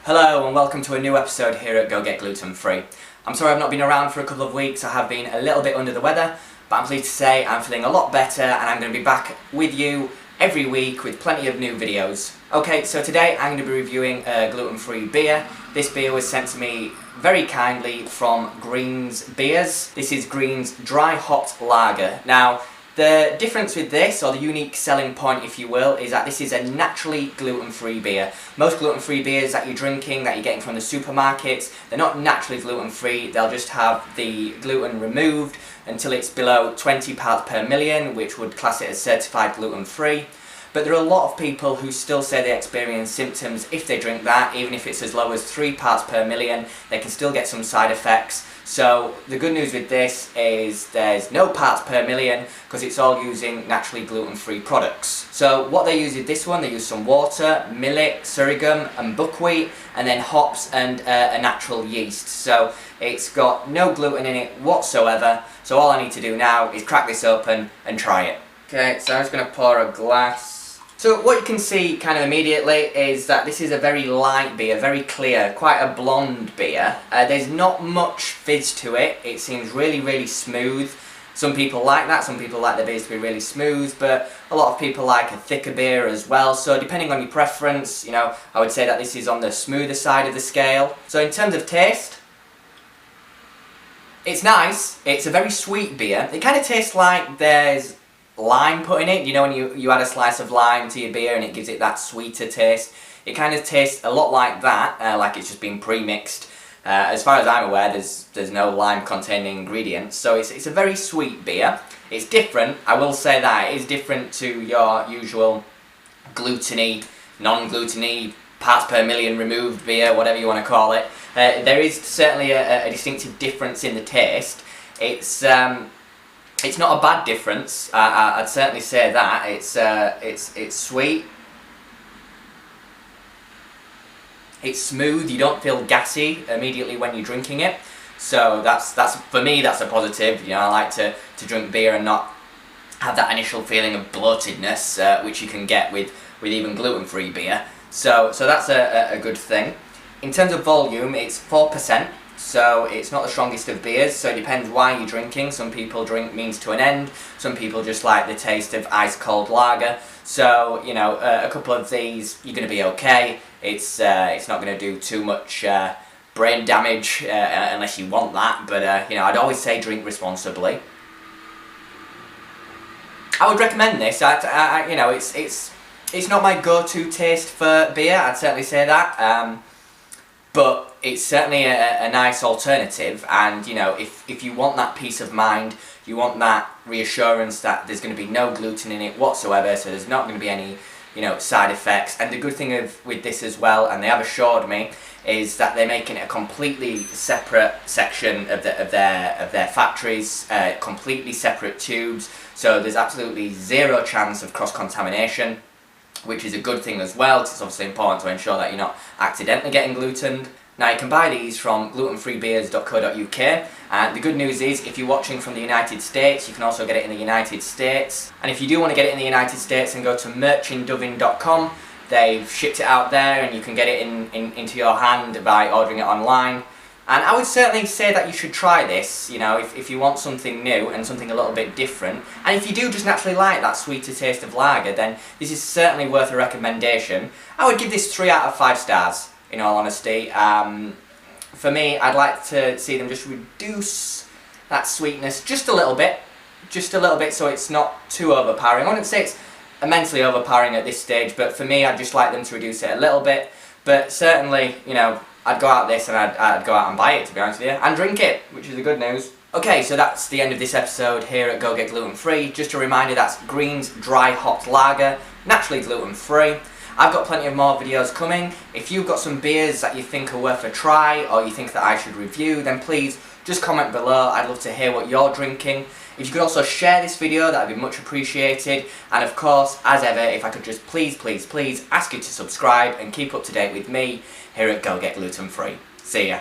Hello and welcome to a new episode here at Go Get Gluten Free. I'm sorry I've not been around for a couple of weeks. I have been a little bit under the weather, but I'm pleased to say I'm feeling a lot better and I'm going to be back with you every week with plenty of new videos. Okay, so today I'm going to be reviewing a gluten-free beer. This beer was sent to me very kindly from Greens Beers. This is Greens Dry Hot Lager. Now, the difference with this, or the unique selling point if you will, is that this is a naturally gluten-free beer. Most gluten-free beers that you're drinking, that you're getting from the supermarkets, they're not naturally gluten-free, they'll just have the gluten removed until it's below 20 parts per million, which would class it as certified gluten-free. But there are a lot of people who still say they experience symptoms if they drink that, even if it's as low as 3 parts per million, they can still get some side effects. So the good news with this is there's no parts per million because it's all using naturally gluten-free products. So what they use with this one, they use some water, millet, sorghum and buckwheat, and then hops and a natural yeast. So it's got no gluten in it whatsoever. So all I need to do now is crack this open and try it. Okay, so I'm just going to pour a glass. So what you can see kind of immediately is that this is a very light beer, very clear, quite a blonde beer. There's not much fizz to it. It seems really smooth. Some people like that, some people like the beers to be really smooth, but a lot of people like a thicker beer as well. So depending on your preference, you know, I would say that this is on the smoother side of the scale. So in terms of taste, it's nice. It's a very sweet beer. It kind of tastes like there's lime put in it. You know when you add a slice of lime to your beer and it gives it that sweeter taste? It kind of tastes a lot like that, like it's just been pre-mixed. As far as I'm aware, there's no lime containing ingredients, so it's a very sweet beer. It's different, I will say that. It is different to your usual gluten-y, non-gluten-y, parts per million removed beer, whatever you want to call it. There is certainly a distinctive difference in the taste. It's not a bad difference. I'd certainly say that. It's sweet. It's smooth. You don't feel gassy immediately when you're drinking it. So that's for me, that's a positive. You know, I like to drink beer and not have that initial feeling of bloatedness, which you can get with even gluten-free beer. So that's a good thing. In terms of volume, it's 4%. So it's not the strongest of beers, so it depends why you're drinking. Some people drink means to an end, some people just like the taste of ice cold lager. So, you know, a couple of these, you're going to be okay. It's not going to do too much brain damage unless you want that, but you know, I'd always say drink responsibly. I would recommend this. You know, it's not my go-to taste for beer, I'd certainly say that. But it's certainly a nice alternative, and you know, if you want that peace of mind, you want that reassurance that there's going to be no gluten in it whatsoever, so there's not going to be any, you know, side effects. And the good thing with this as well, and they have assured me, is that they're making it a completely separate section of their factories, completely separate tubes, so there's absolutely zero chance of cross-contamination, which is a good thing as well, because it's obviously important to ensure that you're not accidentally getting glutened. Now you can buy these from glutenfreebeers.co.uk, and the good news is if you're watching from the United States, you can also get it in the United States. And if you do want to get it in the United States, then go to merchandovin.com. They've shipped it out there and you can get it into your hand by ordering it online. And I would certainly say that you should try this, you know, if you want something new and something a little bit different. And if you do just naturally like that sweeter taste of lager, then this is certainly worth a recommendation. I would give this 3 out of 5 stars, in all honesty. For me, I'd like to see them just reduce that sweetness just a little bit, so it's not too overpowering. I wouldn't say it's immensely overpowering at this stage, but for me, I'd just like them to reduce it a little bit. But certainly, you know, I'd go out this and I'd go out and buy it, to be honest with you, and drink it, which is the good news. Okay, so that's the end of this episode here at Go Get Gluten Free. Just a reminder, that's Greens Dry Hot Lager, naturally gluten free. I've got plenty of more videos coming. If you've got some beers that you think are worth a try, or you think that I should review, then please just comment below. I'd love to hear what you're drinking. If you could also share this video, that would be much appreciated. And of course, as ever, if I could just please ask you to subscribe and keep up to date with me here at Go Get Gluten Free. See ya.